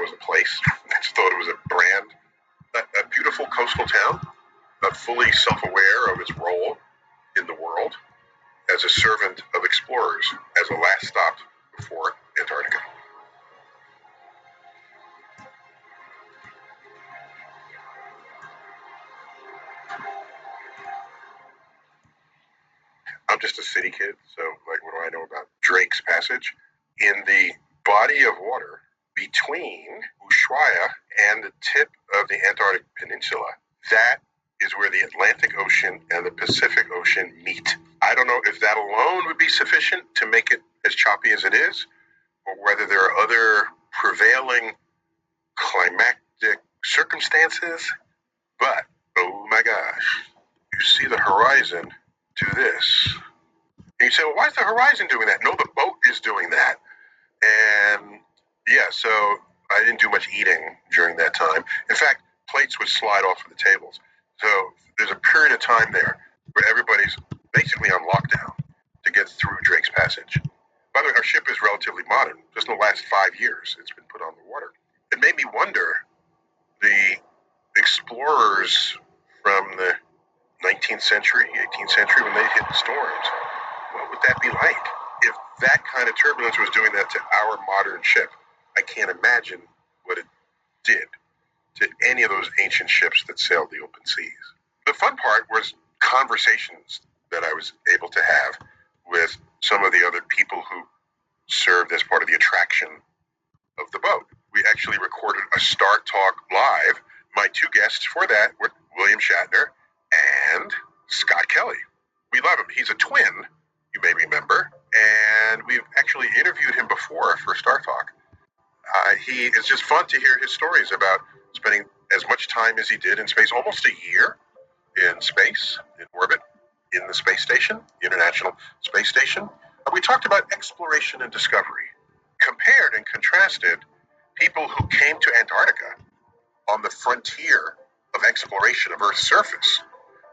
was a place. I just thought it was a brand. A beautiful coastal town, fully self-aware of its role in the world as a servant of explorers, as a last stop before Antarctica. I'm just a city kid, so what do I know about Drake's Passage? In the body of water between Ushuaia and the tip of the Antarctic Peninsula, that is where the Atlantic Ocean and the Pacific Ocean meet. I don't know if that alone would be sufficient to make it as choppy as it is, or whether there are other prevailing climactic circumstances, but oh my gosh, you see the horizon do this. And you say, well, why is the horizon doing that? No, the boat is doing that. And yeah, so I didn't do much eating during that time. In fact, plates would slide off of the tables. So there's a period of time there where everybody's basically on lockdown to get through Drake's Passage. By the way, our ship is relatively modern. Just in the last 5 years, it's been put on the water. It made me wonder, the explorers from the 19th century, 18th century, when they hit the storms, what would that be like? If that kind of turbulence was doing that to our modern ship, I can't imagine what it did to any of those ancient ships that sailed the open seas. The fun part was conversations that I was able to have with some of the other people who served as part of the attraction of the boat. We actually recorded a Star Talk live. My two guests for that were William Shatner and Scott Kelly. We love him. He's a twin, you may remember, and we've actually interviewed him before for Star Talk. It's just fun to hear his stories about spending as much time as he did in space, almost a year in space, in orbit, in the space station, the International Space Station. We talked about exploration and discovery, compared and contrasted people who came to Antarctica on the frontier of exploration of Earth's surface,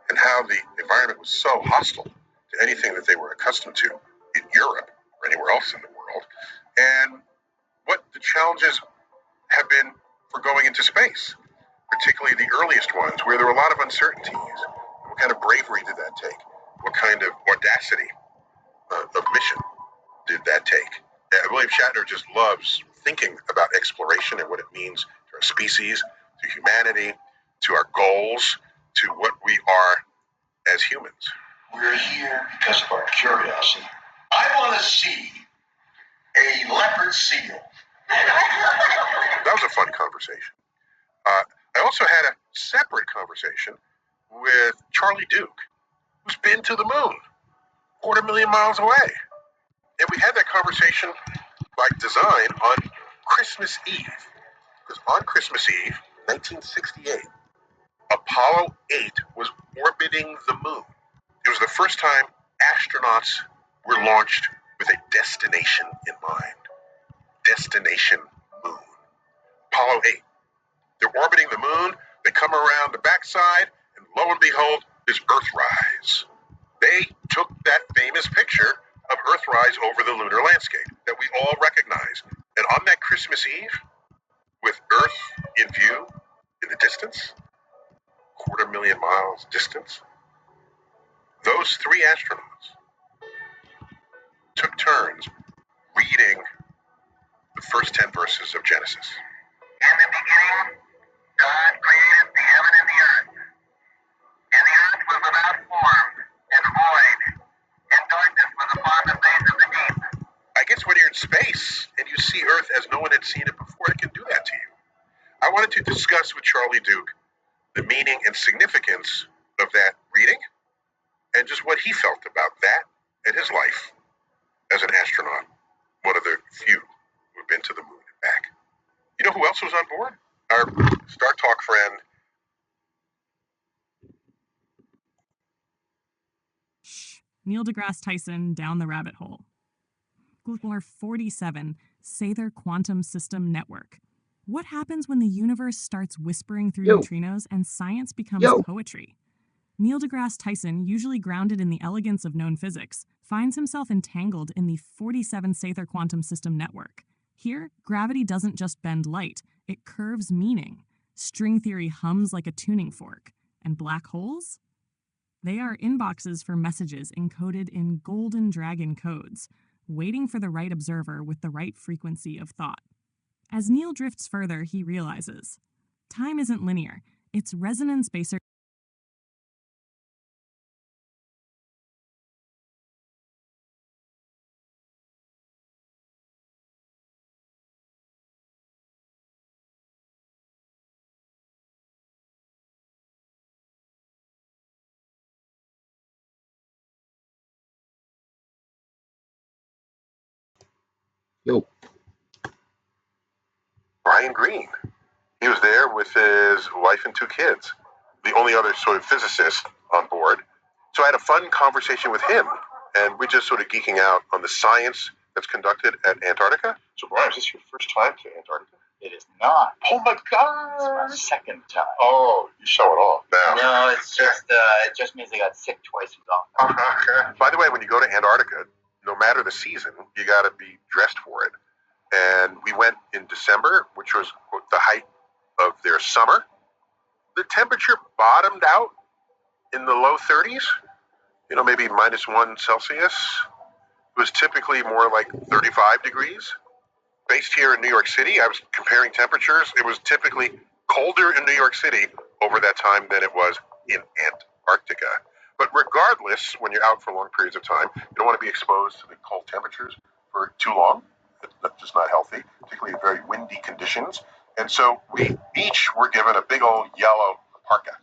and how the environment was so hostile to anything that they were accustomed to in Europe or anywhere else in the world, and what the challenges have been for going into space, particularly the earliest ones, where there were a lot of uncertainties. What kind of bravery did that take? What kind of audacity of mission did that take? William Shatner just loves thinking about exploration and what it means to our species, to humanity, to our goals, to what we are as humans. We're here because of our curiosity. I want to see a leopard seal. That was a fun conversation. I also had a separate conversation with Charlie Duke, who's been to the moon, 250,000 miles away. And we had that conversation by design on Christmas Eve. Because on Christmas Eve, 1968, Apollo 8 was orbiting the moon. It was the first time astronauts were launched with a destination in mind. Destination Moon. Apollo 8. They're orbiting the moon, they come around the backside, and lo and behold, there's Earthrise. They took that famous picture of Earthrise over the lunar landscape that we all recognize. And on that Christmas Eve, with Earth in view in the distance, 250,000 miles distance, those three astronauts took turns reading the first 10 verses of Genesis. In the beginning, God created the heaven and the earth. And the earth was without form and void, and darkness was upon the face of the deep. I guess when you're in space and you see Earth as no one had seen it before, it can do that to you. I wanted to discuss with Charlie Duke the meaning and significance of that reading, and just what he felt about that and his life as an astronaut, one of the few who have been to the moon and back. You know who else was on board? Our Star Talk friend. Neil deGrasse Tyson down the rabbit hole. Glucor 47, Sather Quantum System Network. What happens when the universe starts whispering through neutrinos and science becomes poetry? Neil deGrasse Tyson, usually grounded in the elegance of known physics, finds himself entangled in the 47 Sather Quantum System Network. Here, gravity doesn't just bend light, It curves meaning. String theory hums like a tuning fork. And black holes? They are inboxes for messages encoded in golden dragon codes, waiting for the right observer with the right frequency of thought. As Neil drifts further, he realizes time isn't linear. It's resonance-based. Yo. Brian Greene. He was there with his wife and 2 kids, the only other sort of physicist on board. So I had a fun conversation with him, and we're just sort of geeking out on the science that's conducted at Antarctica. So Brian, is this your first time to Antarctica? It is not. Oh my God! It's my second time. Oh, you show it off now. No, it's just it just means I got sick twice as often. Okay. By the way, when you go to Antarctica, no matter the season, you got to be dressed for it. And we went in December, which was the height of their summer. The temperature bottomed out in the low 30s, maybe -1 Celsius. It was typically more like 35 degrees. Based here in New York City, I was comparing temperatures. It was typically colder in New York City over that time than it was in Antarctica. But regardless, when you're out for long periods of time, you don't want to be exposed to the cold temperatures for too long. That's just not healthy, particularly in very windy conditions. And so we each were given a big old yellow parka.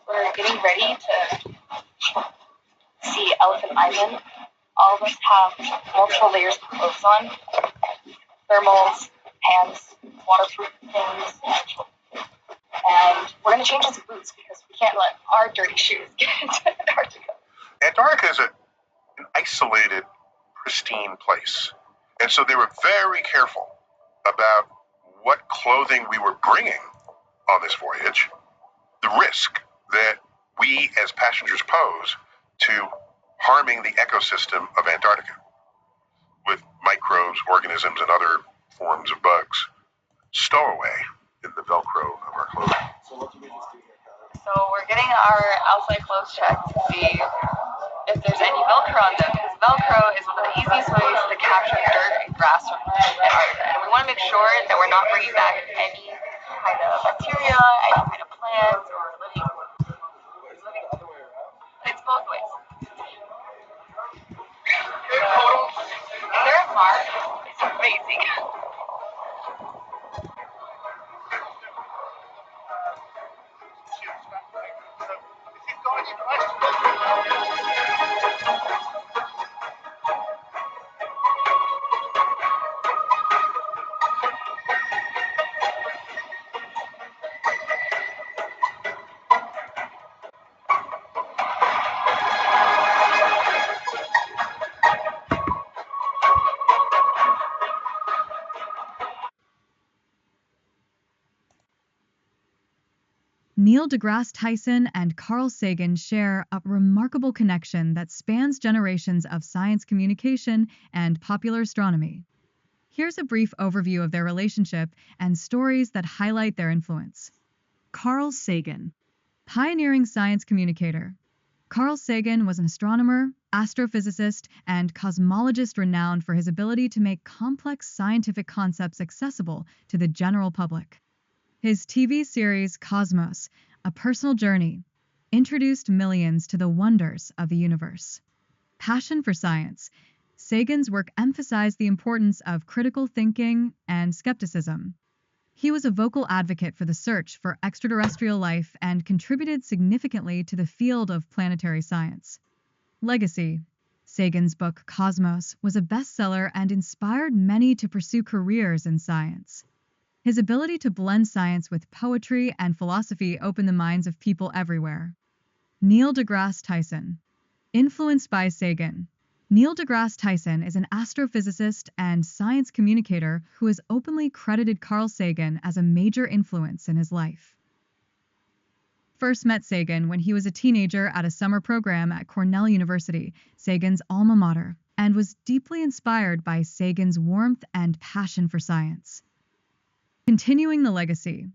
We're getting ready to see Elephant Island. All of us have multiple layers of clothes on. Thermals, pants, waterproof things. And we're going to change into boots because we can't let our dirty shoes get into Antarctica. Antarctica is an isolated, pristine place. And so they were very careful about what clothing we were bringing on this voyage, the risk that we as passengers pose to harming the ecosystem of Antarctica with microbes, organisms, and other forms of bugs stowaway in the Velcro of our clothing. So we're getting our outside clothes checked to see if there's any Velcro on them, because Velcro is one of the easiest ways to capture dirt and grass from Antarctica. And we want to make sure that we're not bringing back any kind of bacteria, any kind of plants, or living. It's both ways. Their mark is amazing. Neil deGrasse Tyson and Carl Sagan share a remarkable connection that spans generations of science communication and popular astronomy. Here's a brief overview of their relationship and stories that highlight their influence. Carl Sagan, pioneering science communicator. Carl Sagan was an astronomer, astrophysicist, and cosmologist renowned for his ability to make complex scientific concepts accessible to the general public. His TV series Cosmos, A Personal Journey, introduced millions to the wonders of the universe. Passion for science. Sagan's work emphasized the importance of critical thinking and skepticism. He was a vocal advocate for the search for extraterrestrial life and contributed significantly to the field of planetary science. Legacy. Sagan's book Cosmos was a bestseller and inspired many to pursue careers in science. His ability to blend science with poetry and philosophy opened the minds of people everywhere. Neil deGrasse Tyson. Influenced by Sagan. Neil deGrasse Tyson is an astrophysicist and science communicator who has openly credited Carl Sagan as a major influence in his life. First met Sagan when he was a teenager at a summer program at Cornell University, Sagan's alma mater, and was deeply inspired by Sagan's warmth and passion for science. Continuing the legacy,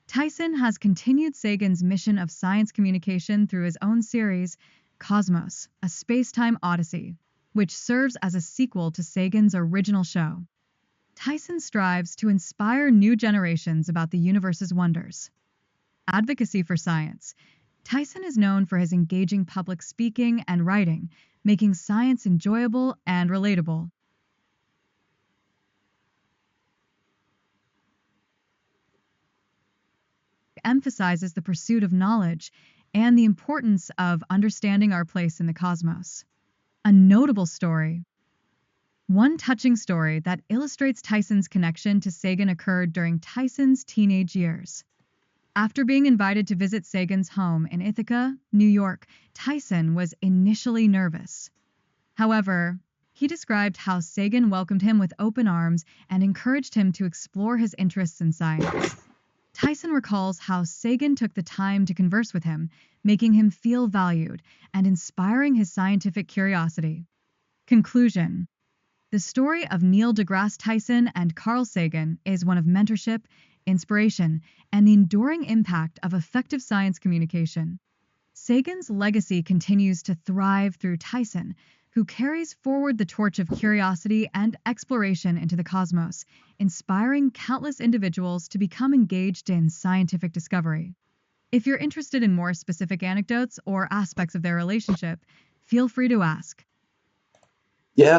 Tyson has continued Sagan's mission of science communication through his own series, Cosmos, a space-time odyssey, which serves as a sequel to Sagan's original show. Tyson strives to inspire new generations about the universe's wonders. Advocacy for science. Tyson is known for his engaging public speaking and writing, making science enjoyable and relatable. Emphasizes the pursuit of knowledge and the importance of understanding our place in the cosmos. A notable story. One touching story that illustrates Tyson's connection to Sagan occurred during Tyson's teenage years. After being invited to visit Sagan's home in Ithaca, New York, Tyson was initially nervous. However, he described how Sagan welcomed him with open arms and encouraged him to explore his interests in science. Tyson recalls how Sagan took the time to converse with him, making him feel valued and inspiring his scientific curiosity. Conclusion. The story of Neil deGrasse Tyson and Carl Sagan is one of mentorship, inspiration, and the enduring impact of effective science communication. Sagan's legacy continues to thrive through Tyson, who carries forward the torch of curiosity and exploration into the cosmos, inspiring countless individuals to become engaged in scientific discovery. If you're interested in more specific anecdotes or aspects of their relationship, feel free to ask. Yeah,